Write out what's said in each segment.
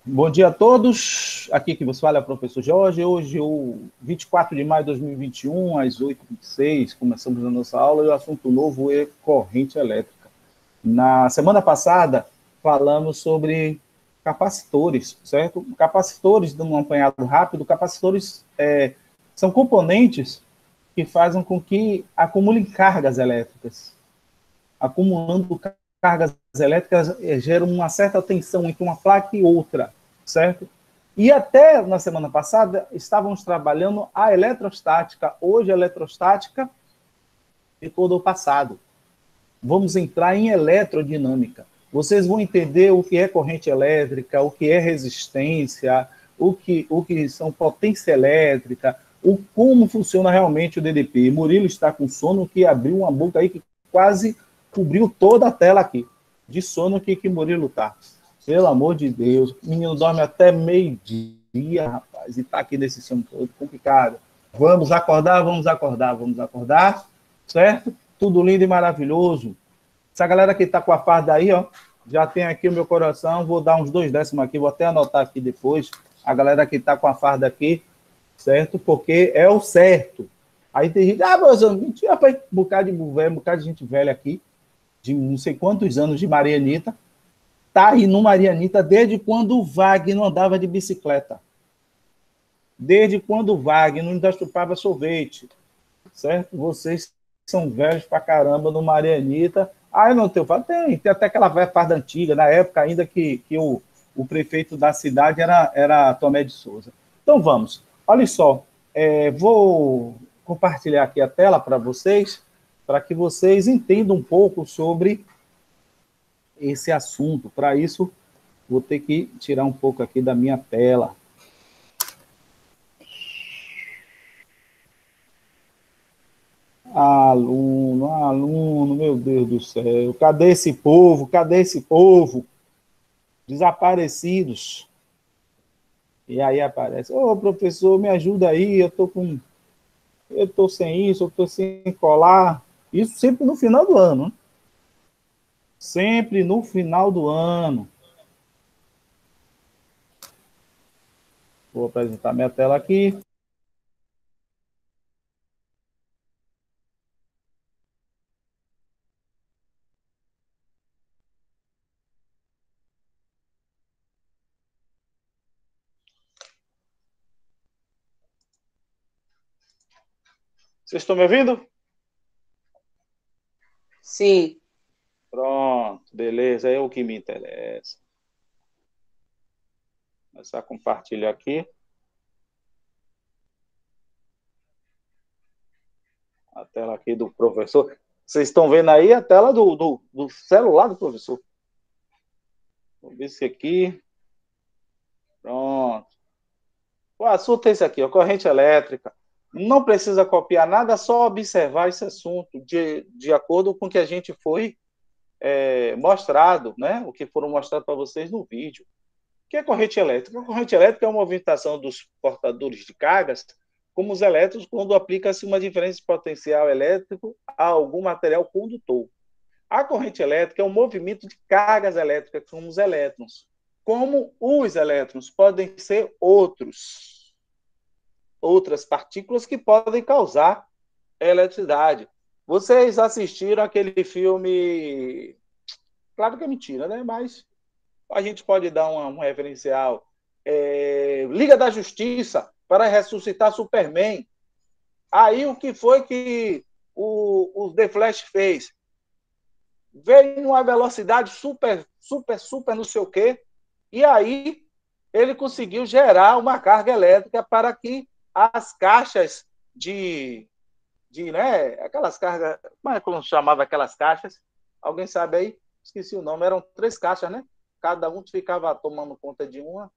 Bom dia a todos. Aqui que vos fala é o professor Jorge. Hoje, o 24 de maio de 2021, às 8h26, começamos a nossa aula e o assunto novo é corrente elétrica. Na semana passada, falamos sobre capacitores, certo? Capacitores, dando um apanhado rápido, capacitores são componentes que fazem com que acumulem cargas elétricas. Acumulando cargas elétricas geram uma certa tensão entre uma placa e outra, certo? E até na semana passada estávamos trabalhando a eletrostática. Hoje a eletrostática ficou do passado. Vamos entrar em eletrodinâmica. Vocês vão entender o que é corrente elétrica, o que é resistência, o que são potência elétrica, como funciona realmente o DDP. Murilo está com sono, que abriu uma boca aí que quase cobriu toda a tela aqui. De sono que Murilo tá. Pelo amor de Deus, o menino dorme até meio-dia, rapaz, e tá aqui nesse sono todo complicado. Vamos acordar, vamos acordar, vamos acordar, certo? Tudo lindo e maravilhoso. Essa galera que tá com a farda aí, ó, já tem aqui o meu coração, vou dar uns 2 décimos aqui, vou até anotar aqui depois. A galera que tá com a farda aqui, certo? Porque é o certo. Aí tem gente, mas mentira, rapaz, um bocado de gente velha aqui, de não sei quantos anos de Marianita, tá aí no Marianita desde quando o Wagner não andava de bicicleta. Desde quando o Wagner ainda chupava sorvete, certo? Vocês são velhos pra caramba no Marianita. Ah, eu não tenho farda. Tem até aquela farda antiga, na época ainda que o prefeito da cidade era Tomé de Souza. Então vamos. Olha só, vou compartilhar aqui a tela para vocês, para que vocês entendam um pouco sobre esse assunto. Para isso, vou ter que tirar um pouco aqui da minha tela. Aluno, meu Deus do céu. Cadê esse povo? Cadê esse povo? Desaparecidos. E aí aparece, professor, me ajuda aí, eu tô sem isso, eu tô sem colar. Isso sempre no final do ano, né? Sempre no final do ano. Vou apresentar minha tela aqui. Vocês estão me ouvindo? Sim. Pronto, beleza, é o que me interessa. Vou começar a compartilhar aqui. A tela aqui do professor. Vocês estão vendo aí a tela do celular do professor. Vou ver se aqui. Pronto. O assunto é esse aqui, a corrente elétrica. Não precisa copiar nada, só observar esse assunto de acordo com o que a gente foi mostrado, né? O que foram mostrados para vocês no vídeo. O que é corrente elétrica? A corrente elétrica é uma movimentação dos portadores de cargas, como os elétrons, quando aplica-se uma diferença de potencial elétrico a algum material condutor. A corrente elétrica é um movimento de cargas elétricas, como os elétrons. Como os elétrons podem ser outras partículas que podem causar eletricidade. Vocês assistiram aquele filme? Claro que é mentira, né? Mas a gente pode dar um referencial. Liga da Justiça para ressuscitar Superman. Aí o que foi que o The Flash fez? Veio em uma velocidade super não sei o quê, e aí ele conseguiu gerar uma carga elétrica para que as caixas né, aquelas cargas, como chamava aquelas caixas? Alguém sabe aí? Esqueci o nome, eram 3 caixas, né? Cada um ficava tomando conta de uma.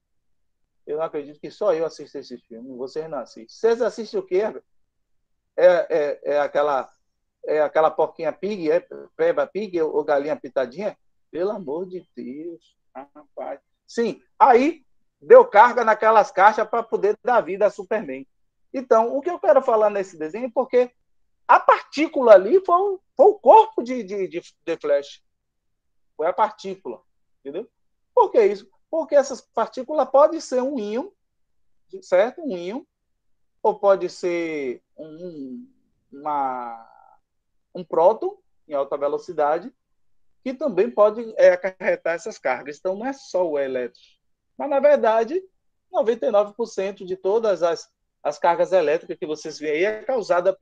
Eu não acredito que só eu assisto esse filme, vocês não assistem. Vocês assistem o quê? É aquela porquinha pig, Peppa Pig ou galinha pitadinha? Pelo amor de Deus, rapaz. Sim, aí deu carga naquelas caixas para poder dar vida a Superman. Então, o que eu quero falar nesse desenho é porque a partícula ali foi o corpo de Flash. Foi a partícula, entendeu? Por que isso? Porque essas partículas podem ser um íon, certo? Um íon, ou pode ser um próton em alta velocidade, que também pode acarretar essas cargas. Então, não é só o elétron. Mas, na verdade, 99% de todas as cargas elétricas que vocês veem aí é causada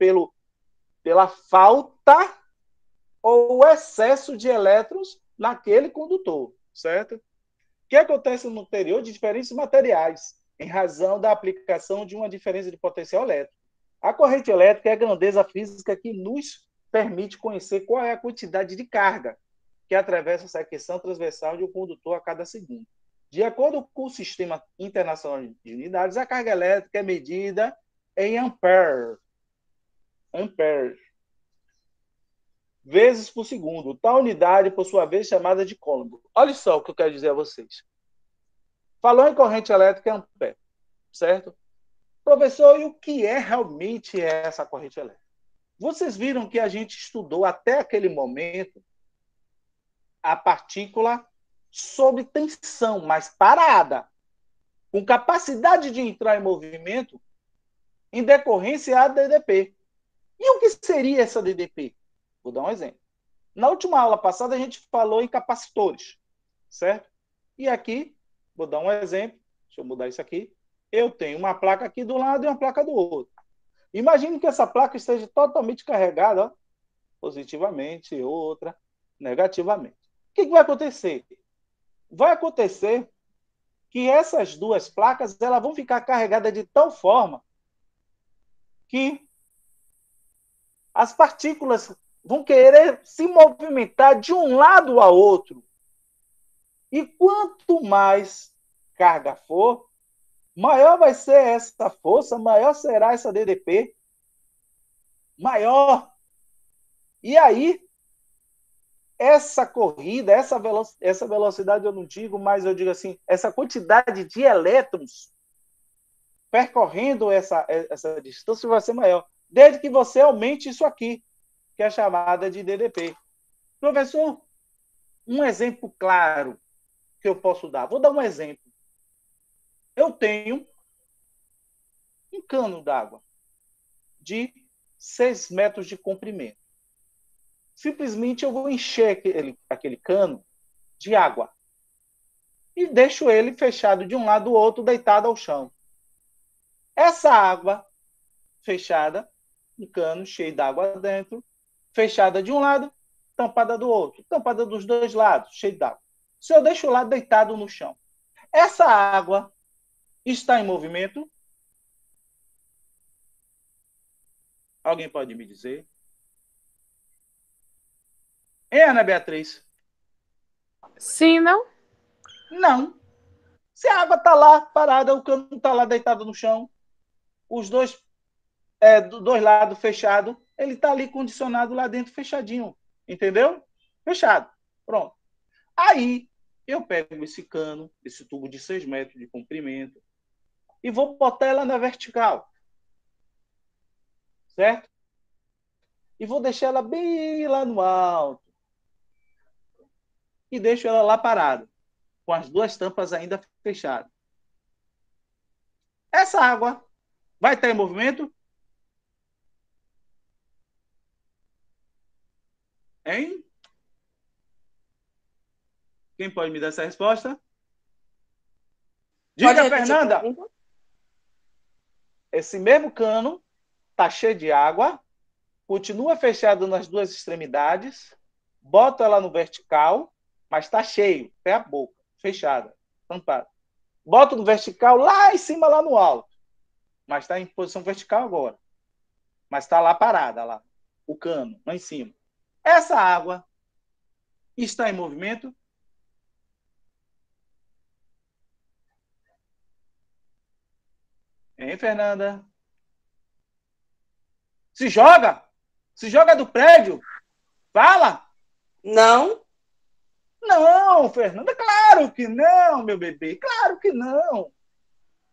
pela falta ou excesso de elétrons naquele condutor, certo? O que acontece no interior de diferentes materiais, em razão da aplicação de uma diferença de potencial elétrico. A corrente elétrica é a grandeza física que nos permite conhecer qual é a quantidade de carga que atravessa a secção transversal de um condutor a cada segundo. De acordo com o Sistema Internacional de Unidades, a carga elétrica é medida em ampere, vezes por segundo. Tal unidade, por sua vez, chamada de coulomb. Olha só o que eu quero dizer a vocês. Falou em corrente elétrica, ampere, certo? Professor, e o que é realmente essa corrente elétrica? Vocês viram que a gente estudou até aquele momento a partícula sob tensão, mas parada, com capacidade de entrar em movimento em decorrência da DDP. E o que seria essa DDP? Vou dar um exemplo. Na última aula passada, a gente falou em capacitores, certo? E aqui, vou dar um exemplo. Deixa eu mudar isso aqui. Eu tenho uma placa aqui do lado e uma placa do outro. Imagine que essa placa esteja totalmente carregada, ó, positivamente, outra negativamente. O que vai acontecer? Vai acontecer que essas duas placas elas vão ficar carregadas de tal forma que as partículas vão querer se movimentar de um lado a outro. E quanto mais carga for, maior vai ser essa força, maior será essa DDP. Maior. E aí, essa corrida, essa velocidade eu não digo, mas eu digo assim, essa quantidade de elétrons percorrendo essa distância vai ser maior, desde que você aumente isso aqui, que é chamada de DDP. Professor, um exemplo claro que eu posso dar. Vou dar um exemplo. Eu tenho um cano d'água de 6 metros de comprimento. Simplesmente eu vou encher aquele cano de água e deixo ele fechado de um lado do outro, deitado ao chão. Essa água fechada, um cano cheio d'água dentro, fechada de um lado, tampada do outro, tampada dos dois lados, cheio d'água. Se eu deixo lá deitado no chão, essa água está em movimento? Alguém pode me dizer? Ana Beatriz? Sim, não? Não. Se a água está lá parada, o cano está lá deitado no chão, os dois lados fechados, ele está ali condicionado lá dentro, fechadinho. Entendeu? Fechado. Pronto. Aí, eu pego esse cano, esse tubo de 6 metros de comprimento, e vou botar ela na vertical. Certo? E vou deixar ela bem lá no alto. E deixo ela lá parada, com as duas tampas ainda fechadas. Essa água vai estar em movimento? Hein? Quem pode me dar essa resposta? Pode Diga, repetir a Fernanda. pergunta? Esse mesmo cano está cheio de água, continua fechado nas duas extremidades, boto ela no vertical, mas está cheio, até a boca, fechada, tampada. Boto no vertical lá em cima, lá no alto, mas está em posição vertical agora. Mas está lá parada, lá, o cano, lá em cima. Essa água está em movimento? Hein, Fernanda? Se joga! Se joga do prédio! Fala! Não. Não, Fernanda, claro que não, meu bebê, claro que não.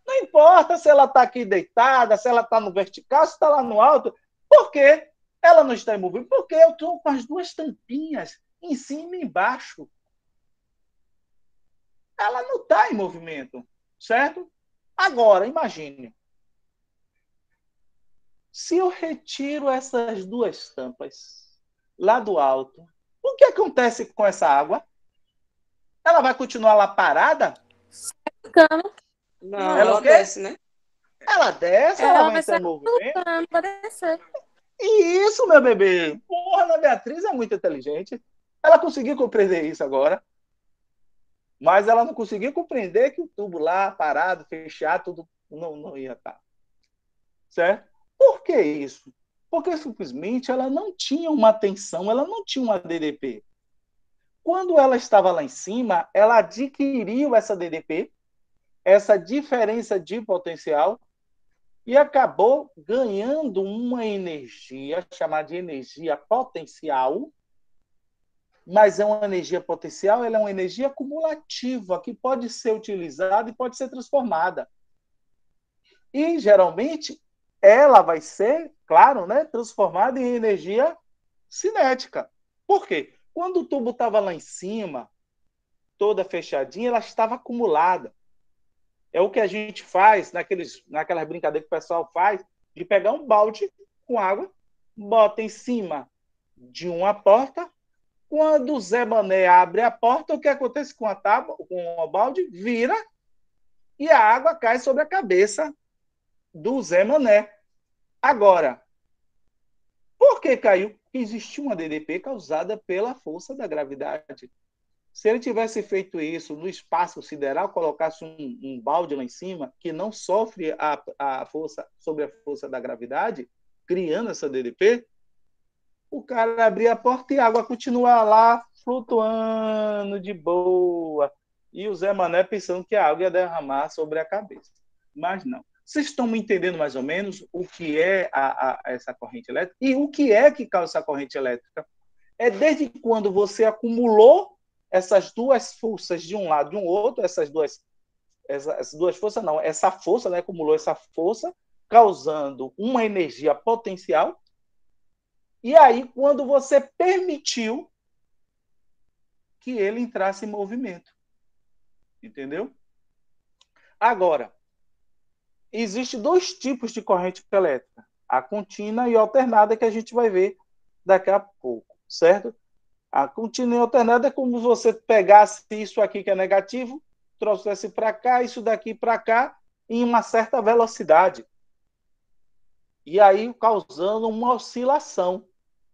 Não importa se ela está aqui deitada, se ela está no vertical, se está lá no alto. Por quê? Ela não está em movimento? Porque eu estou com as duas tampinhas, em cima e embaixo. ela não está em movimento, certo? Agora, imagine, se eu retiro essas duas tampas lá do alto, o que acontece com essa água? Ela vai continuar lá parada? Ficando. Não, Ela o ela quê? desce, né? Ela desce, ela Ela vai vai entrar sair em movimento. vai descer. E isso, meu bebê, porra, a Beatriz é muito inteligente. Ela conseguiu compreender isso agora, mas ela não conseguiu compreender que o tubo lá, parado, fechado, tudo não ia estar. Certo? Por que isso? Porque simplesmente ela não tinha uma tensão, ela não tinha uma DDP. Quando ela estava lá em cima, ela adquiriu essa DDP, essa diferença de potencial, e acabou ganhando uma energia, chamada de energia potencial, mas é uma energia potencial, ela é uma energia acumulativa, que pode ser utilizada e pode ser transformada. E, geralmente, ela vai ser, claro, né, transformada em energia cinética. Por quê? Quando o tubo estava lá em cima, toda fechadinha, ela estava acumulada. É o que a gente faz naquelas brincadeiras que o pessoal faz, de pegar um balde com água, bota em cima de uma porta. Quando o Zé Mané abre a porta, o que acontece com a tábua, com o balde? Vira e a água cai sobre a cabeça do Zé Mané. Agora, por que caiu? Existiu uma DDP causada pela força da gravidade. Se ele tivesse feito isso no espaço sideral, colocasse um balde lá em cima, que não sofre a força sobre a força da gravidade, criando essa DDP, o cara abria a porta e a água continua lá flutuando de boa. E o Zé Mané pensando que a água ia derramar sobre a cabeça. Mas não. Vocês estão me entendendo mais ou menos o que é essa corrente elétrica? E o que é que causa essa corrente elétrica? É desde quando você acumulou essas duas forças de um lado e de um outro, essas duas forças, não, essa força, né, acumulou essa força, causando uma energia potencial. E aí, quando você permitiu que ele entrasse em movimento. Entendeu? Agora, existem dois tipos de corrente elétrica, a contínua e a alternada, que a gente vai ver daqui a pouco, certo? A contínua e alternada é como se você pegasse isso aqui que é negativo, trouxesse para cá, isso daqui para cá, em uma certa velocidade. E aí causando uma oscilação.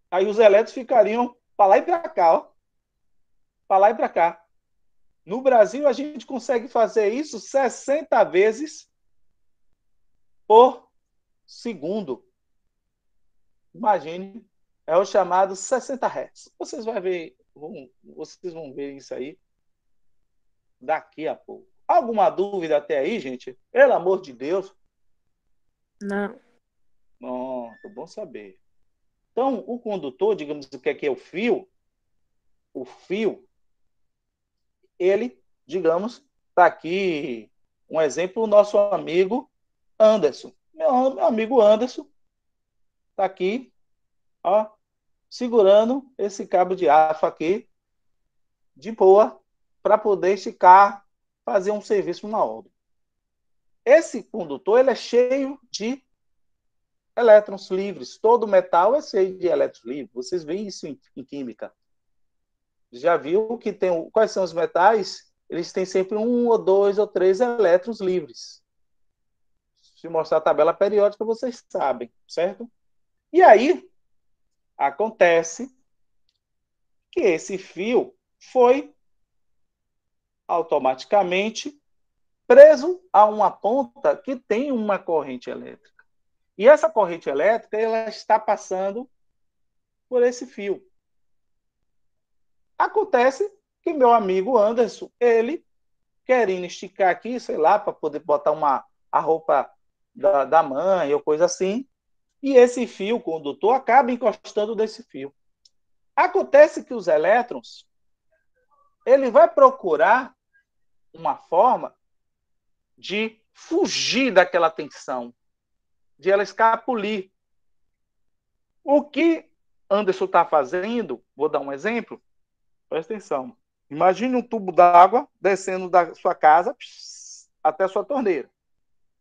Aí os elétrons ficariam para lá e para cá, ó. Para lá e para cá. No Brasil, a gente consegue fazer isso 60 vezes por segundo. Imagine, é o chamado 60 Hz. Vocês vão ver isso aí daqui a pouco. Alguma dúvida até aí, gente? Pelo amor de Deus. Não. Pronto, bom saber. Então, o condutor, digamos o que é o fio, ele, digamos, está aqui um exemplo, o nosso amigo Anderson. Meu amigo Anderson está aqui, ó, segurando esse cabo de aço aqui, de boa, para poder esticar, fazer um serviço numa obra. Esse condutor ele é cheio de elétrons livres. Todo metal é cheio de elétrons livres. Vocês veem isso em química. Já viu que tem quais são os metais? Eles têm sempre um ou dois ou três elétrons livres. Se mostrar a tabela periódica, vocês sabem, certo? E aí, acontece que esse fio foi automaticamente preso a uma ponta que tem uma corrente elétrica. E essa corrente elétrica ela está passando por esse fio. Acontece que meu amigo Anderson, ele querendo esticar aqui, sei lá, para poder botar a roupa da mãe ou coisa assim, e esse fio condutor acaba encostando nesse fio. Acontece que os elétrons, ele vai procurar uma forma de fugir daquela tensão, de ela escapulir. O que Anderson está fazendo, vou dar um exemplo, presta atenção. Imagine um tubo d'água descendo da sua casa até a sua torneira.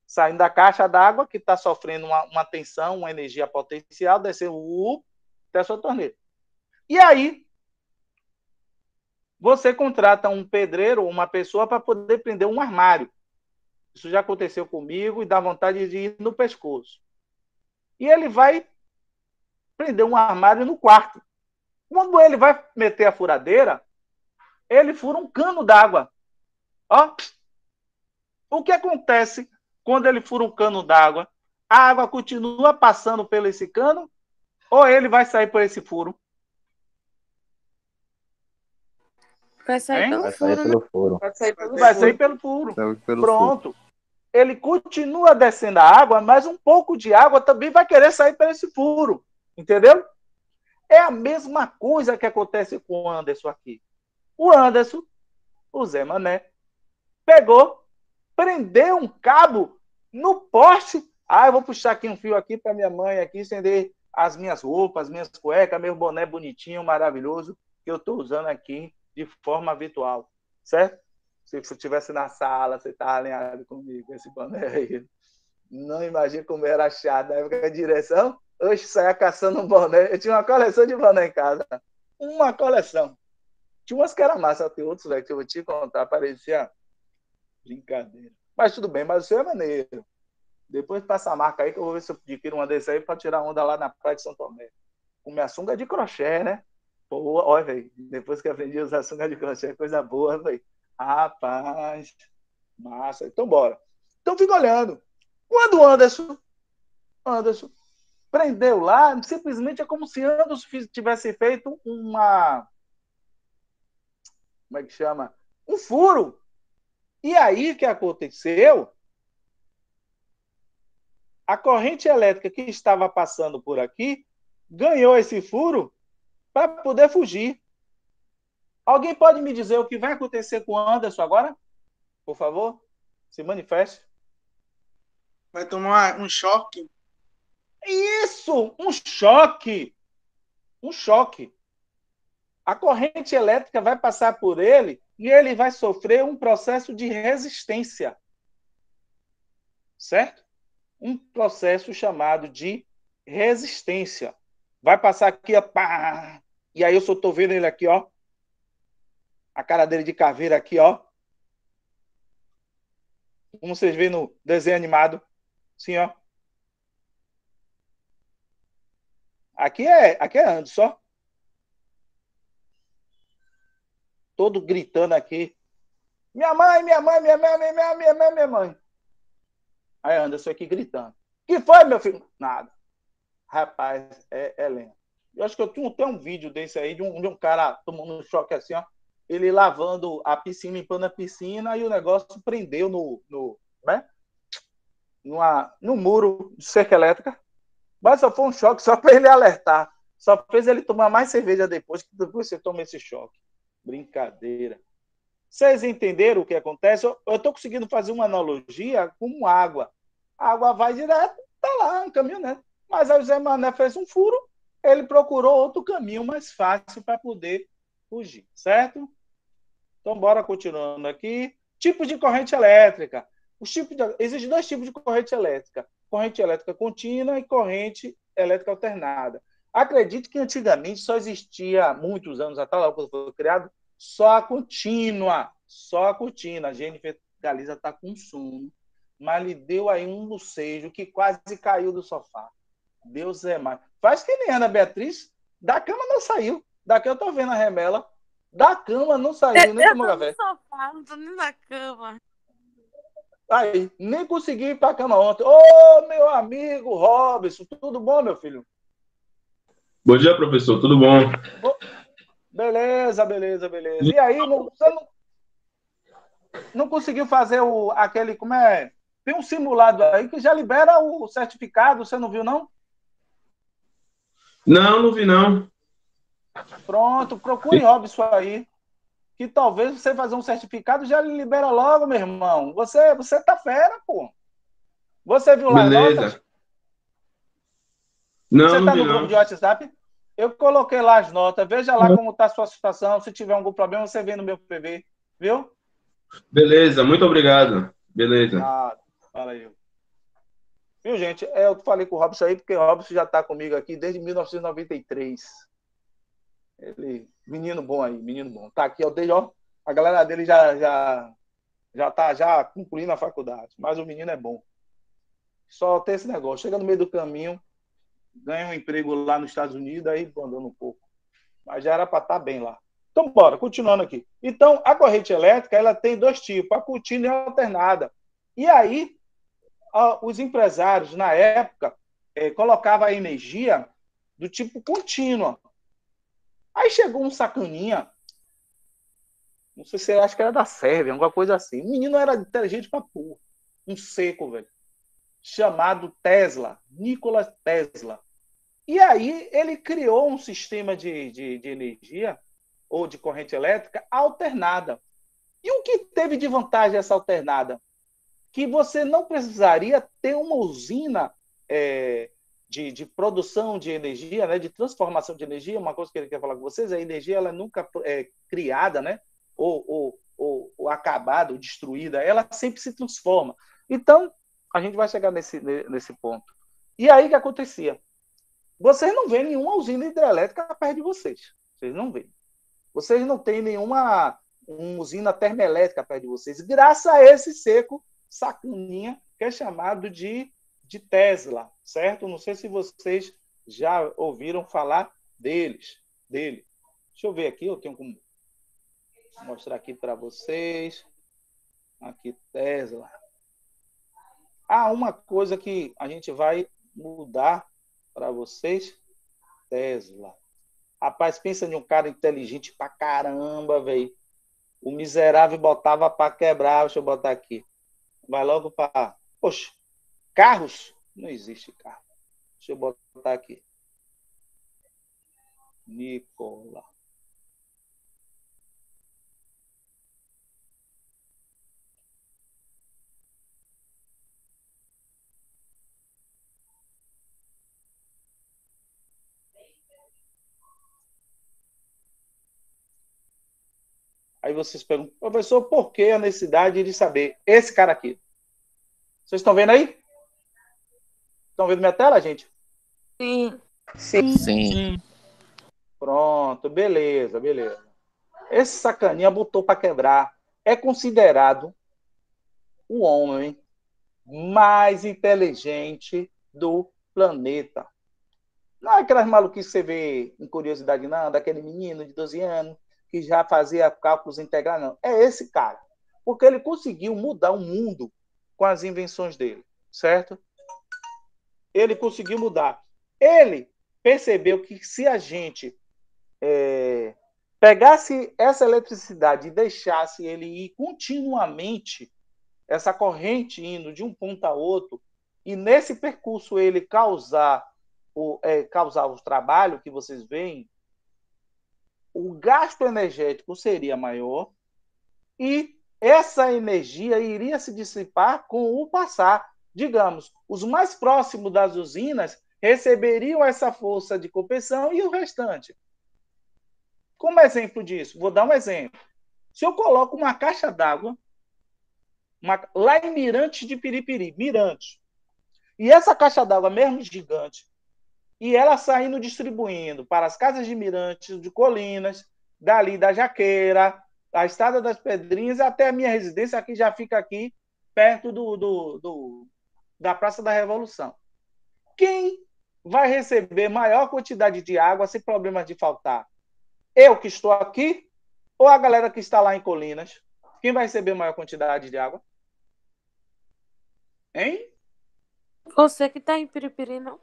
Saindo da caixa d'água, que está sofrendo uma tensão, uma energia potencial, descendo até a sua torneira. E aí, você contrata um pedreiro ou uma pessoa para poder prender um armário. Isso já aconteceu comigo e dá vontade de ir no pescoço. E ele vai prender um armário no quarto. Quando ele vai meter a furadeira, ele fura um cano d'água. Ó, o que acontece quando ele fura um cano d'água? A água continua passando pelo esse cano ou ele vai sair por esse furo? Vai sair Hein? pelo Vai furo, sair pelo furo. Vai sair pelo furo. Pronto. Ele continua descendo a água, mas um pouco de água também vai querer sair por esse furo. Entendeu? É a mesma coisa que acontece com o Anderson aqui. O Anderson, o Zé Mané, pegou, prendeu um cabo no poste. Eu vou puxar aqui um fio aqui para minha mãe aqui estender as minhas roupas, as minhas cuecas, meu boné bonitinho, maravilhoso, que eu estou usando aqui de forma virtual. Certo? Se você estivesse na sala, você está alinhado comigo, esse boné aí. Não imagina como era chato na época da direção. Hoje saia caçando um boné. Eu tinha uma coleção de boné em casa. Uma coleção. Tinha umas que era massa, tem outros, velho, que eu vou te contar. Parecia brincadeira. Mas tudo bem, mas o seu é maneiro. Depois passa a marca aí que eu vou ver se eu adquiro uma desse aí para tirar onda lá na praia de São Tomé. Com minha sunga de crochê, né? Pô, olha, velho. Depois que aprendi a usar sunga de crochê, coisa boa, velho. Rapaz. Massa. Então, bora. Então, fica olhando. Quando o Anderson prendeu lá, simplesmente é como se Anderson tivesse feito como é que chama? Um furo. E aí, o que aconteceu? A corrente elétrica que estava passando por aqui ganhou esse furo para poder fugir. Alguém pode me dizer o que vai acontecer com o Anderson agora? Por favor, se manifeste. Vai tomar um choque. Isso! Um choque! Um choque. A corrente elétrica vai passar por ele e ele vai sofrer um processo de resistência. Certo? Um processo chamado de resistência. Vai passar aqui, ó, pá, e aí eu só estou vendo ele aqui, ó. A cara dele de caveira aqui, ó. Como vocês veem no desenho animado. Assim, ó. Aqui é Anderson, ó. Todo gritando aqui. Minha mãe, minha mãe, minha mãe, minha mãe, minha mãe, minha mãe. Aí Anderson aqui gritando. Que foi, meu filho? Nada. Rapaz, é lento. Eu acho que eu tenho um vídeo desse aí, de um cara tomando um choque assim, ó. Ele lavando a piscina, limpando a piscina, e o negócio prendeu no muro de cerca elétrica. Mas só foi um choque só para ele alertar. Só fez ele tomar mais cerveja depois, que depois você toma esse choque. Brincadeira. Vocês entenderam o que acontece? Eu estou conseguindo fazer uma analogia com água. A água vai direto, tá lá, um caminho, né? Mas aí o Zé Mané fez um furo, ele procurou outro caminho mais fácil para poder fugir, certo? Então, bora continuando aqui. Tipos de corrente elétrica. Existem dois tipos de corrente elétrica. Corrente elétrica contínua e corrente elétrica alternada. Acredito que antigamente só existia, muitos anos atrás, quando foi criado, só a contínua. Só a contínua. A Jennifer Galiza está com sono, mas lhe deu aí um bocejo que quase caiu do sofá. Deus é mais. Faz que nem Ana Beatriz, da cama não saiu. Daqui eu tô vendo a remela. Da cama não saiu, nem tomou café. Eu tô no sofá, não tô nem na cama. Aí, nem consegui ir pra cama ontem. Ô, meu amigo Robson, tudo bom, meu filho? Bom dia, professor, tudo bom? Beleza, beleza, beleza. E aí, você não conseguiu fazer aquele, como é? Tem um simulado aí que já libera o certificado, você não viu, não? Não, não vi, não. Pronto, procure Robson aí, que talvez você fazer um certificado já lhe libera logo, meu irmão. Você tá fera, pô. Você viu lá as notas? Beleza. Não, Você não tá vi, no grupo não. de WhatsApp? Eu coloquei lá as notas. Veja lá como está a sua situação. Se tiver algum problema, você vem no meu PV. Viu? Beleza, muito obrigado. Beleza. Nada. Fala aí. Viu, gente? Eu falei com o Robson aí, porque o Robson já está comigo aqui desde 1993. Ele, menino bom aí, menino bom. Tá aqui, ó, desde, ó, a galera dele já tá já concluindo a faculdade. Mas o menino é bom. Só tem esse negócio. Chega no meio do caminho, ganha um emprego lá nos Estados Unidos, aí abandona um pouco. Mas já era para estar bem lá. Então, bora, continuando aqui. Então, a corrente elétrica, ela tem dois tipos, a contínua e a alternada. E aí, os empresários, na época, colocavam a energia do tipo contínua. Aí chegou um sacaninha, não sei se acho que era da Sérvia, alguma coisa assim. O menino era inteligente pra porra. Um seco, velho. Chamado Tesla, Nikola Tesla. E aí ele criou um sistema de energia ou de corrente elétrica alternada. E o que teve de vantagem essa alternada? Que você não precisaria ter uma usina de produção de energia, né, de transformação de energia. Uma coisa que ele quer falar com vocês, a energia ela nunca é criada, né, ou acabada, ou destruída, ela sempre se transforma. Então, a gente vai chegar nesse ponto. E aí o que acontecia? Vocês não veem nenhuma usina hidrelétrica perto de vocês. Vocês não veem. Vocês não têm nenhuma usina termoelétrica perto de vocês, graças a esse seco sacaninha que é chamado de Tesla, certo? Não sei se vocês já ouviram falar dele. Deixa eu ver aqui, eu tenho como mostrar aqui para vocês. Aqui, Tesla. Uma coisa que a gente vai mudar para vocês. Tesla. Rapaz, pensa em um cara inteligente pra caramba, velho. O miserável botava para quebrar. Deixa eu botar aqui. Vai logo para... Poxa, carros? Não existe carro. Deixa eu botar aqui. Nikola. Aí vocês perguntam, professor, por que a necessidade de saber? Esse cara aqui. Vocês estão vendo aí? Estão vendo minha tela, gente? Sim. Sim. Pronto, beleza. Esse sacaninha botou para quebrar. É considerado o homem mais inteligente do planeta. Não é aquelas maluquices que você vê em curiosidade, não, daquele menino de 12 anos que já fazia cálculos integrais, não. É esse cara. Porque ele conseguiu mudar o mundo com as invenções dele, certo? Ele conseguiu mudar. Ele percebeu que se a gente pegasse essa eletricidade e deixasse ele ir continuamente, essa corrente indo de um ponto a outro, e nesse percurso ele causar o trabalho que vocês veem, o gasto energético seria maior e essa energia iria se dissipar com o passar. Digamos, os mais próximos das usinas receberiam essa força de compensão e o restante. Como exemplo disso, vou dar um exemplo. Se eu coloco uma caixa d'água lá em Mirante de Piripiri, Mirante, e essa caixa d'água mesmo gigante, e ela saindo distribuindo para as casas de Mirante, de Colinas, dali da Jaqueira, a Estrada das Pedrinhas, até a minha residência, aqui já fica aqui, perto da Praça da Revolução. Quem vai receber maior quantidade de água sem problemas de faltar? Eu que estou aqui ou a galera que está lá em Colinas? Quem vai receber maior quantidade de água? Hein? Você que tá em Piripiri, não?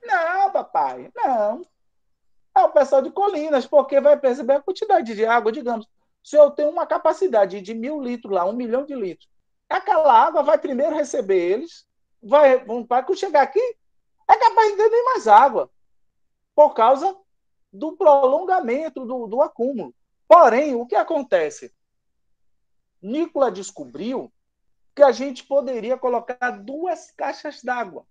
Não, papai, não. É o pessoal de Colinas, porque vai perceber a quantidade de água, digamos. Se eu tenho uma capacidade de 1.000 litros lá, 1 milhão de litros, aquela água vai primeiro receber eles, quando chegar aqui, é capaz de ter nem mais água, por causa do prolongamento do acúmulo. Porém, o que acontece? Nikola descobriu que a gente poderia colocar 2 caixas d'água.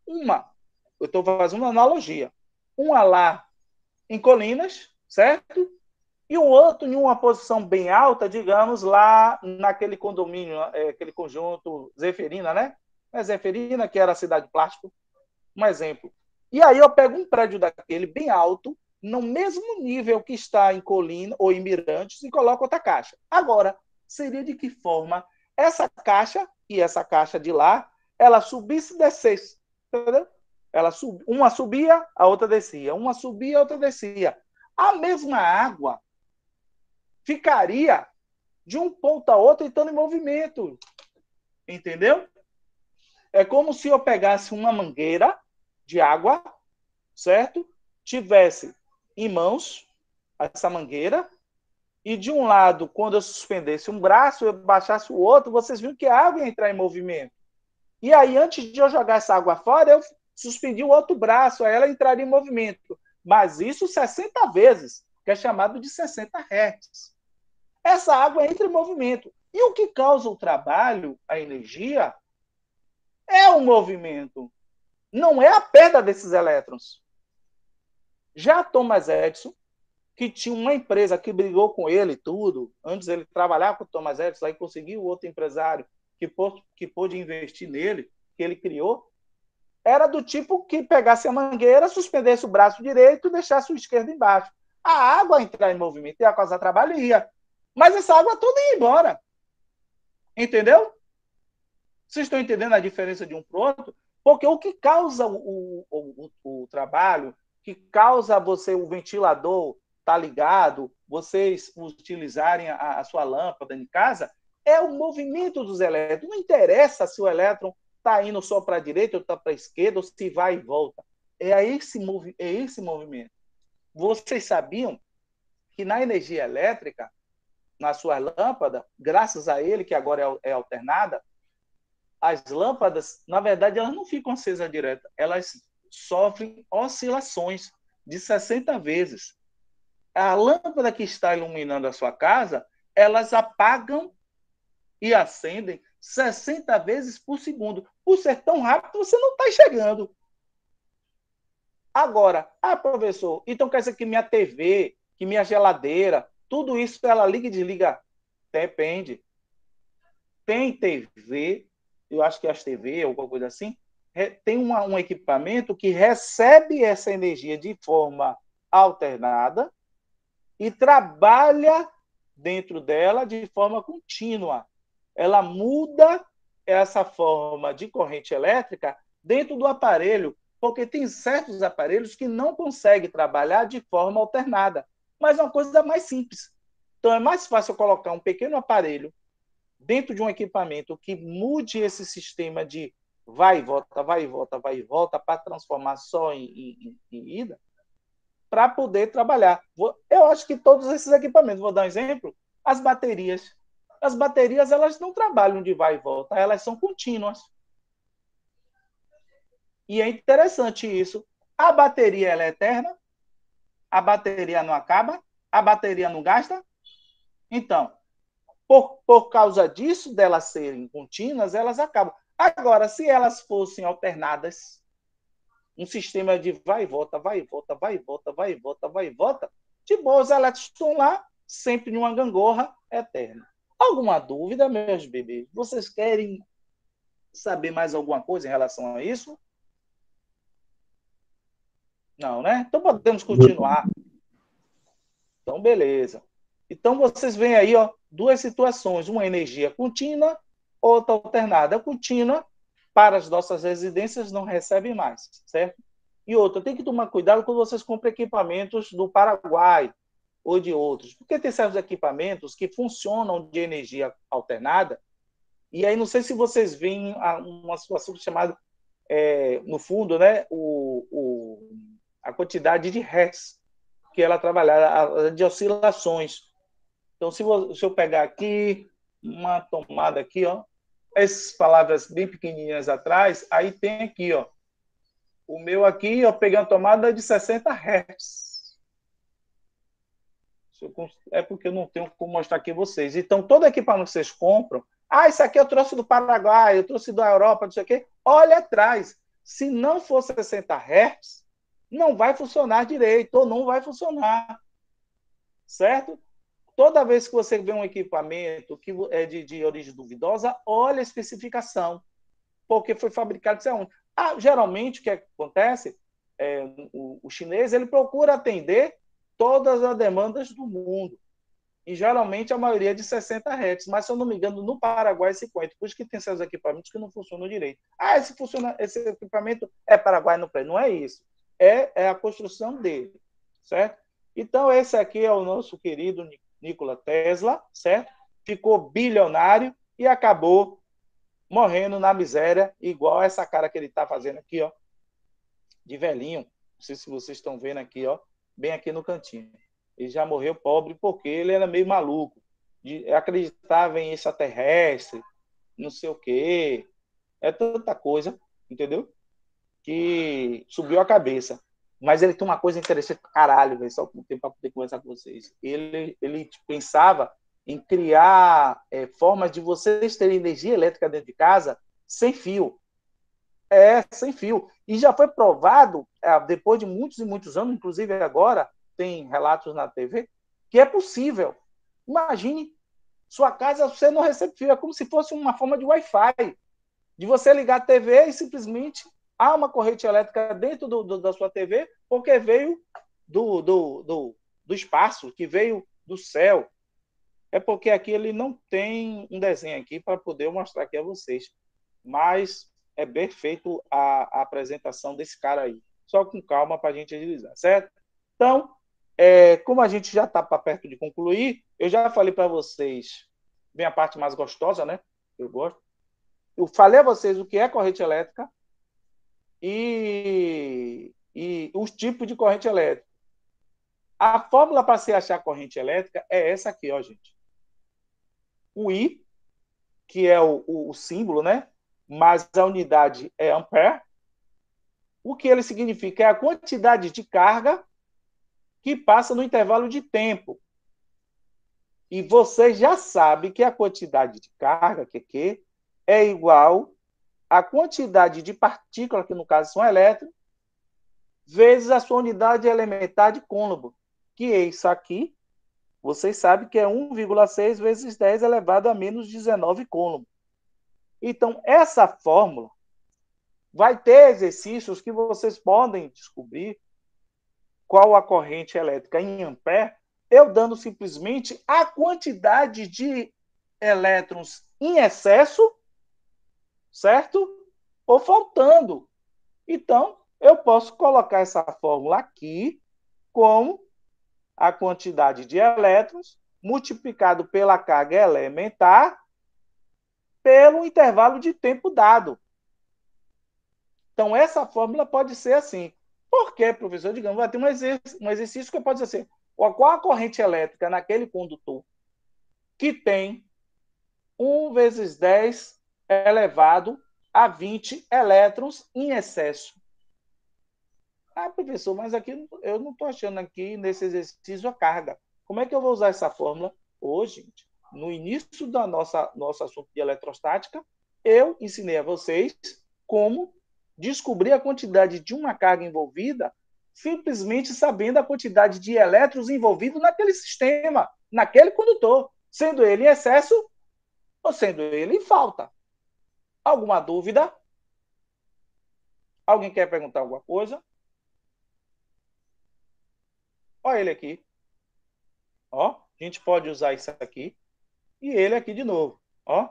Eu estou fazendo uma analogia. uma lá em Colinas, certo? E um outro em uma posição bem alta, digamos, lá naquele condomínio, aquele conjunto Zeferina, né? É Zeferina, que era a cidade de plástico, um exemplo. E aí eu pego um prédio daquele bem alto, no mesmo nível que está em Colina ou em Mirantes, e coloco outra caixa. Agora, seria de que forma essa caixa e essa caixa de lá, ela subisse e descesse, entendeu? Uma subia, a outra descia. Uma subia, a outra descia. A mesma água ficaria de um ponto a outro estando em movimento, entendeu? É como se eu pegasse uma mangueira de água, certo? Tivesse em mãos essa mangueira, e de um lado, quando eu suspendesse um braço, eu baixasse o outro, vocês viram que a água ia entrar em movimento. E aí, antes de eu jogar essa água fora, eu suspendi o outro braço, aí ela entraria em movimento. Mas isso 60 vezes, que é chamado de 60 Hz. Essa água entra em movimento. E o que causa o trabalho, a energia, é o movimento. Não é a perda desses elétrons. Já Thomas Edison, que tinha uma empresa que brigou com ele tudo, antes ele trabalhava com o Thomas Edison, aí conseguiu outro empresário que pôde investir nele, que ele criou, era do tipo que pegasse a mangueira, suspendesse o braço direito e deixasse o esquerdo embaixo. A água entrar em movimento ia causar trabalho, ia. Mas essa água toda ia embora. Entendeu? Vocês estão entendendo a diferença de um para o outro? Porque o que causa o trabalho, que causa você, o ventilador estar ligado, vocês utilizarem a sua lâmpada em casa, é o movimento dos elétrons. Não interessa se o elétron está indo só para a direita ou está para a esquerda, ou se vai e volta. É esse movimento. Vocês sabiam que na energia elétrica, na sua lâmpada, graças a ele, que agora é alternada, as lâmpadas, na verdade, elas não ficam acesas direto, elas sofrem oscilações de 60 vezes. A lâmpada que está iluminando a sua casa, elas apagam e acendem 60 vezes por segundo. Por ser tão rápido, você não está enxergando. Agora, professor, então quer dizer que minha TV, que minha geladeira, tudo isso ela liga e desliga? Depende. Tem TV, eu acho que as TV, alguma coisa assim, tem um equipamento que recebe essa energia de forma alternada e trabalha dentro dela de forma contínua. Ela muda essa forma de corrente elétrica dentro do aparelho, porque tem certos aparelhos que não conseguem trabalhar de forma alternada, mas é uma coisa mais simples. Então, é mais fácil eu colocar um pequeno aparelho dentro de um equipamento que mude esse sistema de vai e volta, vai e volta, vai e volta, para transformar só em ida, para poder trabalhar. Eu acho que todos esses equipamentos, vou dar um exemplo, as baterias. As baterias, elas não trabalham de vai e volta, elas são contínuas. E é interessante isso. A bateria ela é eterna, a bateria não acaba, a bateria não gasta. Então, por causa disso, delas serem contínuas, elas acabam. Agora, se elas fossem alternadas, um sistema de vai e volta, vai e volta, vai e volta, vai e volta, vai e volta, de boa, os elétrons estão lá, sempre numa gangorra eterna. Alguma dúvida, meus bebês? Vocês querem saber mais alguma coisa em relação a isso? Não, né? Então podemos continuar. Então, beleza. Então, vocês veem aí, ó, duas situações, uma energia contínua, outra alternada. Contínua, para as nossas residências, não recebe mais, certo? E outra, tem que tomar cuidado quando vocês compram equipamentos do Paraguai ou de outros, porque tem certos equipamentos que funcionam de energia alternada, e aí não sei se vocês veem uma situação chamada, no fundo, né, a quantidade de hertz que ela trabalha, de oscilações. Então, se eu pegar aqui, uma tomada aqui, ó, essas palavras bem pequenininhas atrás, aí tem aqui, ó, o meu aqui, ó, peguei uma tomada de 60 Hz. É porque eu não tenho como mostrar aqui a vocês. Então, todo equipamento que vocês compram, isso aqui eu trouxe do Paraguai, eu trouxe da Europa, não sei o quê, olha atrás. Se não for 60 Hz, não vai funcionar direito, ou não vai funcionar, certo? Toda vez que você vê um equipamento que é de origem duvidosa, olha a especificação, porque foi fabricado isso onde. Geralmente, o que acontece, o chinês ele procura atender todas as demandas do mundo, e geralmente a maioria é de 60 Hz, mas se eu não me engano, no Paraguai é 50, por isso que tem seus equipamentos que não funcionam direito. Esse equipamento é Paraguai, não é isso. É a construção dele, certo? Então, esse aqui é o nosso querido Nikola Tesla, certo? Ficou bilionário e acabou morrendo na miséria, igual essa cara que ele está fazendo aqui, ó, de velhinho. Não sei se vocês estão vendo aqui, ó, bem aqui no cantinho. Ele já morreu pobre porque ele era meio maluco, acreditava em extraterrestre, não sei o quê. É tanta coisa, entendeu? Que subiu a cabeça. Mas ele tem uma coisa interessante pra caralho, véio, só com tempo para poder conversar com vocês. Ele pensava em criar formas de vocês terem energia elétrica dentro de casa sem fio. Sem fio. E já foi provado, depois de muitos e muitos anos, inclusive agora, tem relatos na TV, que é possível. Imagine, sua casa, você não recebe fio, é como se fosse uma forma de Wi-Fi, de você ligar a TV e simplesmente há uma corrente elétrica dentro da sua TV, porque veio do espaço, que veio do céu. É porque aqui ele não tem um desenho aqui para poder mostrar aqui a vocês, mas é bem feito a apresentação desse cara aí. Só com calma para a gente agilizar, certo? Então, como a gente já está perto de concluir, eu já falei para vocês, bem a parte mais gostosa, né? Eu gosto. Eu falei a vocês o que é corrente elétrica e os tipos de corrente elétrica. A fórmula para se achar corrente elétrica é essa aqui, ó, gente. O I, que é o símbolo, né? Mas a unidade é ampere. O que ele significa é a quantidade de carga que passa no intervalo de tempo. E você já sabe que a quantidade de carga, que é igual à quantidade de partículas, que no caso são elétrons, vezes a sua unidade elementar de Coulomb, que é isso aqui, vocês sabem que é 1,6 vezes 10 elevado a menos 19 Coulomb. Então, essa fórmula vai ter exercícios que vocês podem descobrir qual a corrente elétrica em ampere, eu dando simplesmente a quantidade de elétrons em excesso, certo? Ou faltando. Então, eu posso colocar essa fórmula aqui como a quantidade de elétrons multiplicado pela carga elementar pelo intervalo de tempo dado. Então, essa fórmula pode ser assim. Por quê, professor? Digamos, vai ter um exercício que pode ser assim. Qual a corrente elétrica naquele condutor que tem 1 vezes 10 elevado a 20 elétrons em excesso? Professor, mas aqui eu não estou achando aqui nesse exercício a carga. Como é que eu vou usar essa fórmula? Hoje, gente, no início do nosso assunto de eletrostática, eu ensinei a vocês como descobrir a quantidade de uma carga envolvida simplesmente sabendo a quantidade de elétrons envolvidos naquele sistema, naquele condutor, sendo ele em excesso ou sendo ele em falta. Alguma dúvida? Alguém quer perguntar alguma coisa? Olha ele aqui. Ó, a gente pode usar isso aqui. E ele aqui de novo. Ó.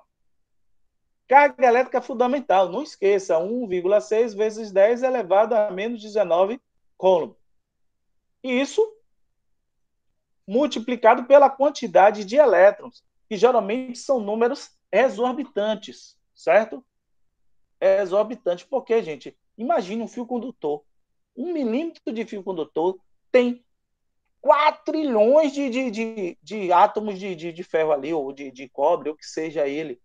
Carga elétrica fundamental. Não esqueça, 1,6 vezes 10 elevado a menos 19 Coulomb. Isso multiplicado pela quantidade de elétrons, que geralmente são números exorbitantes, certo? Exorbitante. Por quê, gente? Imagine um fio condutor. 1 milímetro de fio condutor tem 4 trilhões de átomos de ferro ali, ou de cobre, ou que seja ele.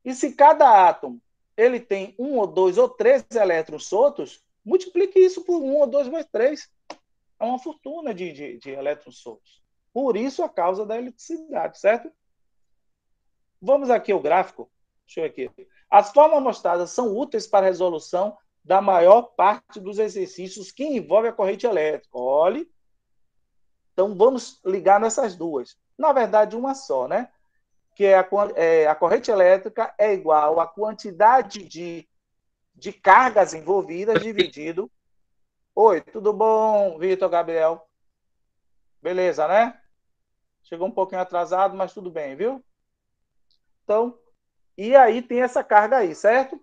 E se cada átomo ele tem 1 ou 2 ou 3 elétrons soltos, multiplique isso por 1 ou 2 vezes 3. É uma fortuna de elétrons soltos. Por isso a causa da eletricidade, certo? Vamos aqui ao gráfico. Deixa eu ver aqui. As formas mostradas são úteis para a resolução da maior parte dos exercícios que envolvem a corrente elétrica. Olhe. Então, vamos ligar nessas duas. Na verdade, uma só, né? Que a corrente elétrica é igual à quantidade de cargas envolvidas dividido. Oi, tudo bom, Vitor, Gabriel? Beleza, né? Chegou um pouquinho atrasado, mas tudo bem, viu? Então, e aí tem essa carga aí, certo?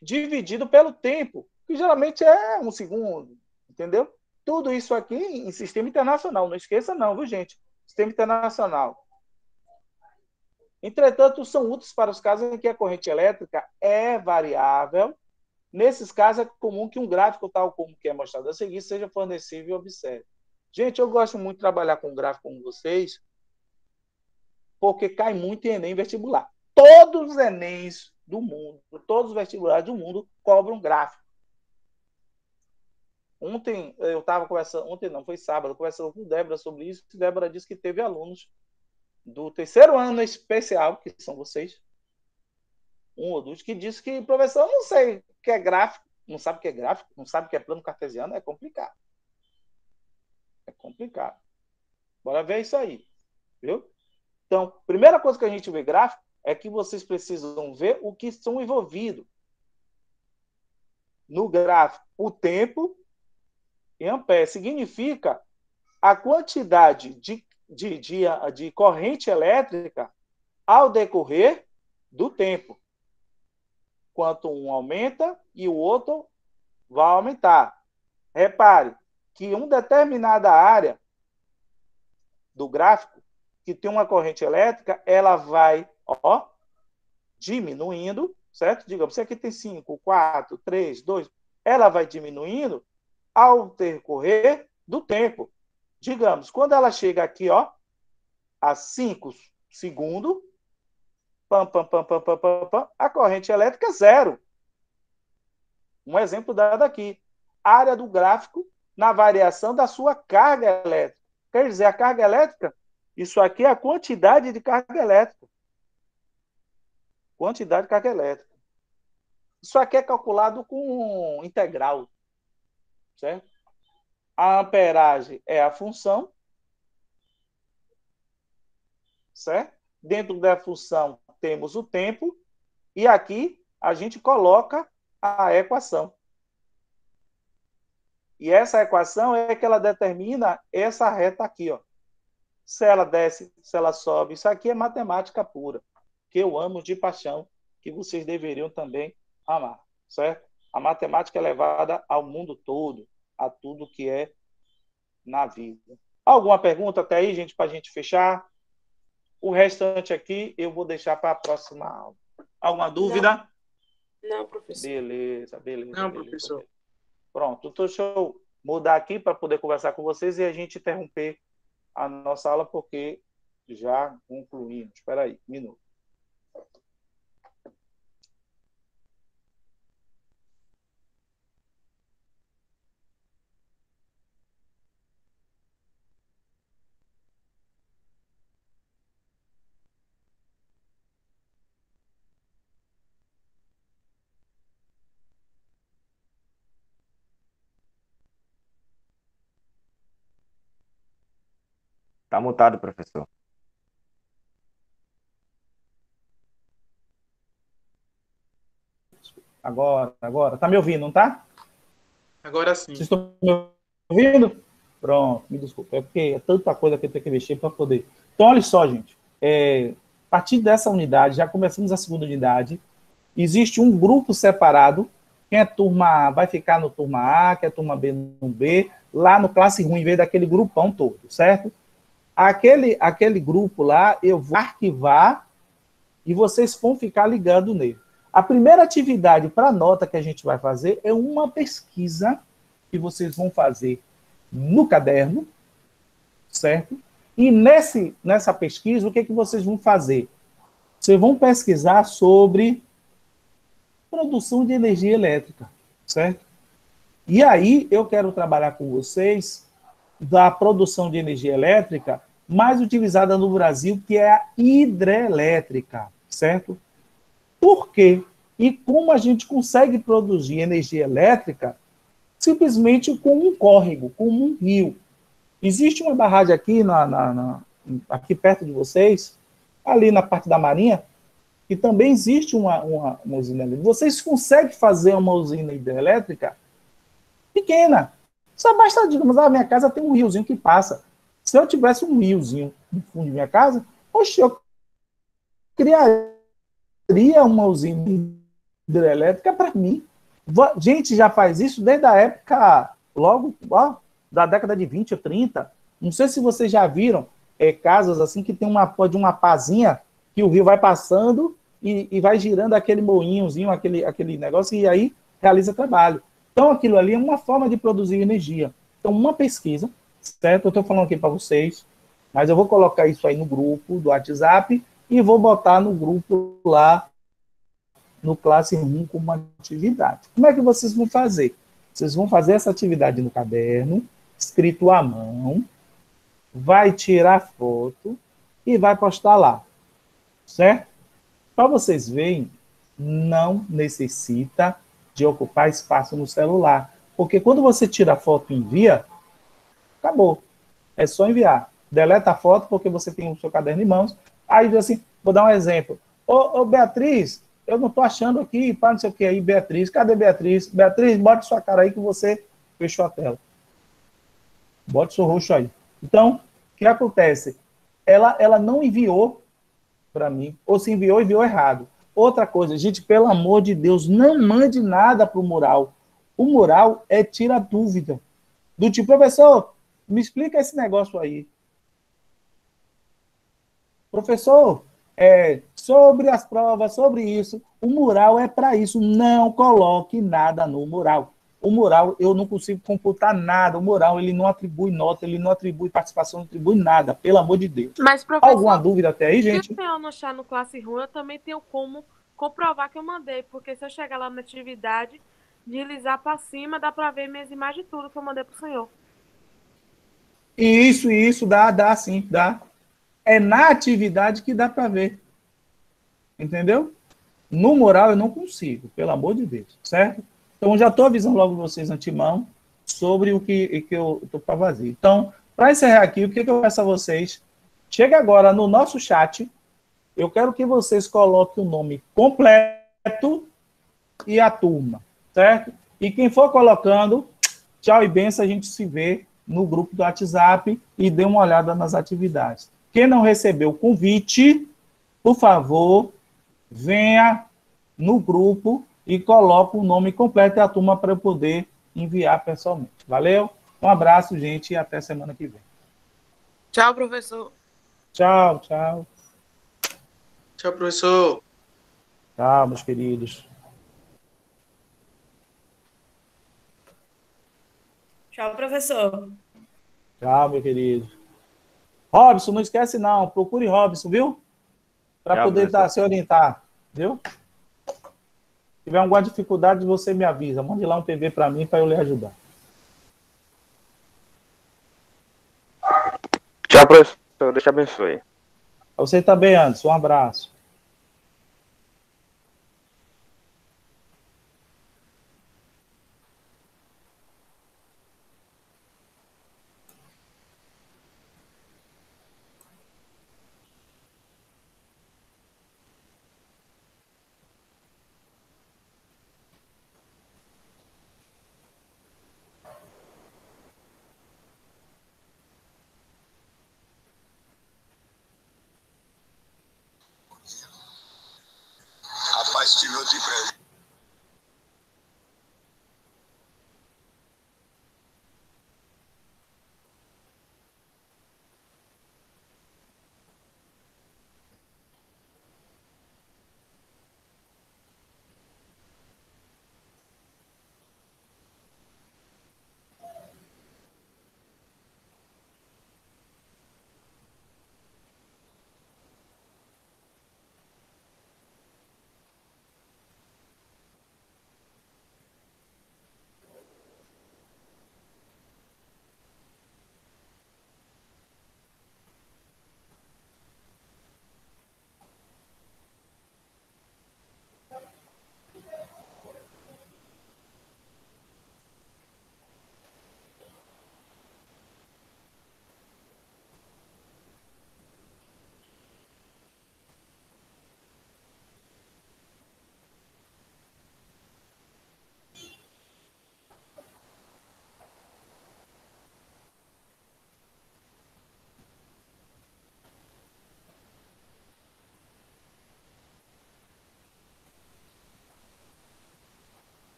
Dividido pelo tempo, que geralmente é 1 segundo, entendeu? Tudo isso aqui em sistema internacional. Não esqueça não, viu, gente? Sistema internacional. Entretanto, são úteis para os casos em que a corrente elétrica é variável. Nesses casos, é comum que um gráfico, tal como que é mostrado a seguir, seja fornecido e observe. Gente, eu gosto muito de trabalhar com gráfico com vocês, porque cai muito em Enem vestibular. Todos os Enems do mundo, todos os vestibulares do mundo cobram gráfico. Ontem, eu estava conversando, ontem não, foi sábado, conversando com Débora sobre isso, e Débora disse que teve alunos do terceiro ano especial, que são vocês, um ou dois, que disse que, professor, eu não sei o que é gráfico, não sabe o que é gráfico, não sabe o que é plano cartesiano, é complicado. É complicado. Bora ver isso aí, viu? Então, primeira coisa que a gente vê gráfico é que vocês precisam ver o que estão envolvidos no gráfico. O tempo em ampere significa a quantidade de corrente elétrica ao decorrer do tempo. Quanto um aumenta e o outro vai aumentar. Repare que uma determinada área do gráfico que tem uma corrente elétrica, ela vai diminuindo, certo? Digamos, se aqui tem 5, 4, 3, 2, ela vai diminuindo ao decorrer do tempo. Digamos, quando ela chega aqui, a 5 segundos, a corrente elétrica é 0. Um exemplo dado aqui. Área do gráfico na variação da sua carga elétrica. Quer dizer, a carga elétrica, isso aqui é a quantidade de carga elétrica. Quantidade de carga elétrica. Isso aqui é calculado com integral. Certo? A amperagem é a função. Certo? Dentro da função temos o tempo. E aqui a gente coloca a equação. E essa equação é que ela determina essa reta aqui, Se ela desce, se ela sobe. Isso aqui é matemática pura, que eu amo de paixão, que vocês deveriam também amar, certo? A matemática é levada ao mundo todo, a tudo que é na vida. Alguma pergunta até aí, gente, para a gente fechar? O restante aqui eu vou deixar para a próxima aula. Alguma dúvida? Não, professor. Beleza. Não, professor. Beleza. Pronto, então deixa eu mudar aqui para poder conversar com vocês e a gente interromper a nossa aula, porque já concluímos. Espera aí, um minuto. Tá mutado, professor. Agora. Tá me ouvindo, não tá? Agora sim. Vocês estão me ouvindo? Pronto, me desculpa. É porque é tanta coisa que eu tenho que mexer para poder. Então, olha só, gente. A partir dessa unidade, já começamos a segunda unidade. Existe um grupo separado. Quem é turma A vai ficar no turma A, quem é turma B no B, lá no classe 1, em vez daquele grupão todo, certo? Aquele grupo lá, eu vou arquivar e vocês vão ficar ligando nele. A primeira atividade para a nota que a gente vai fazer é uma pesquisa que vocês vão fazer no caderno, certo? E nessa pesquisa, o que vocês vão fazer? Vocês vão pesquisar sobre produção de energia elétrica, certo? E aí, eu quero trabalhar com vocês da produção de energia elétrica mais utilizada no Brasil, que é a hidrelétrica, certo? Por quê? E como a gente consegue produzir energia elétrica simplesmente com um córrego, com um rio. Existe uma barragem aqui, aqui perto de vocês, ali na parte da Marinha, que também existe uma usina elétrica. Vocês conseguem fazer uma usina hidrelétrica pequena. Só basta, digamos, a minha casa tem um riozinho que passa. Se eu tivesse um riozinho no fundo de minha casa, oxe, eu criaria uma usina hidrelétrica para mim. Gente já faz isso desde a época, logo, da década de 20 ou 30. Não sei se vocês já viram casas assim que tem uma pazinha que o rio vai passando e vai girando aquele moinhozinho, aquele negócio, e aí realiza trabalho. Então, aquilo ali é uma forma de produzir energia. Então, uma pesquisa, certo? Eu estou falando aqui para vocês, mas eu vou colocar isso aí no grupo do WhatsApp e vou botar no grupo lá no Classroom como uma atividade. Como é que vocês vão fazer? Vocês vão fazer essa atividade no caderno, escrito à mão, vai tirar foto e vai postar lá, certo? Para vocês verem, não necessita de ocupar espaço no celular, porque quando você tira a foto e envia, acabou. É só enviar. Deleta a foto porque você tem o seu caderno em mãos. Aí diz assim, vou dar um exemplo. Ô Beatriz, eu não estou achando aqui, para não sei o que aí, Beatriz. Cadê Beatriz? Beatriz, bote sua cara aí que você fechou a tela. Bote seu rosto aí. Então, o que acontece? Ela não enviou para mim, ou se enviou errado. Outra coisa, gente, pelo amor de Deus, não mande nada para o mural. O mural é tira dúvida. Do tipo, professor, me explica esse negócio aí. Professor, sobre as provas, sobre isso, o mural é para isso. Não coloque nada no mural. O mural, eu não consigo computar nada. O mural, ele não atribui nota, ele não atribui participação, não atribui nada, pelo amor de Deus. Mas, professor, alguma dúvida até aí, gente? Se o senhor não achar no Classroom, eu também tenho como comprovar que eu mandei, porque se eu chegar lá na atividade, deslizar para cima, dá para ver minhas imagens e tudo que eu mandei para o senhor. Isso, dá sim, dá. É na atividade que dá para ver. Entendeu? No mural eu não consigo, pelo amor de Deus, certo? Então, já estou avisando logo vocês antemão sobre o que eu estou para fazer. Então, para encerrar aqui, o que eu peço a vocês? Chega agora no nosso chat, eu quero que vocês coloquem o nome completo e a turma, certo? E quem for colocando, tchau e benção, a gente se vê no grupo do WhatsApp e dê uma olhada nas atividades. Quem não recebeu o convite, por favor, venha no grupo e coloque o nome completo e a turma para eu poder enviar pessoalmente. Valeu? Um abraço, gente, e até semana que vem. Tchau, professor. Tchau. Tchau, professor. Tchau, meus queridos. Tchau, professor. Tchau, meu querido. Robson, não esquece não. Procure Robson, viu? Para poder se orientar, viu? Se tiver alguma dificuldade, você me avisa. Mande lá um PV para mim para eu lhe ajudar. Tchau, professor. Deus te abençoe. Você também, Anderson. Um abraço. Rapaz, tive outro emprego.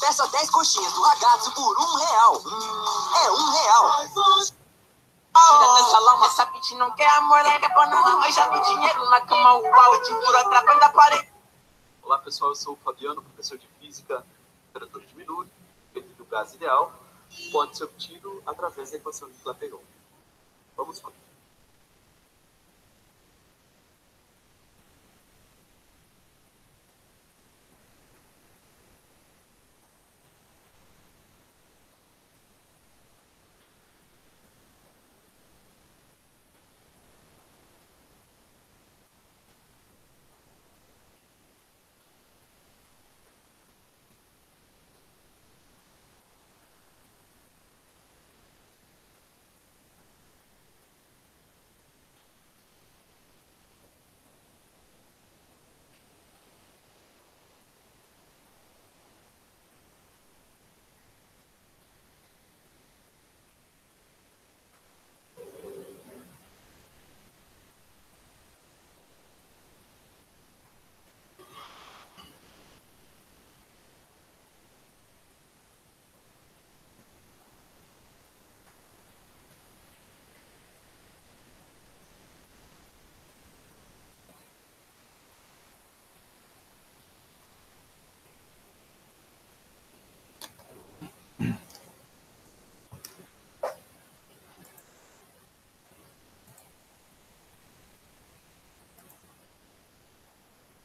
Peça 10 coxinhas do ragazzo por R$ 1. É R$ 1. Tira dessa lama, sapite não quer amor, larga pra não arranjar dinheiro na cama, o balde por atrás da parede. Olá pessoal, eu sou o Fabiano, professor de Física. A temperatura diminui, o gás ideal pode ser obtido através da equação de Clapeyron. Vamos lá.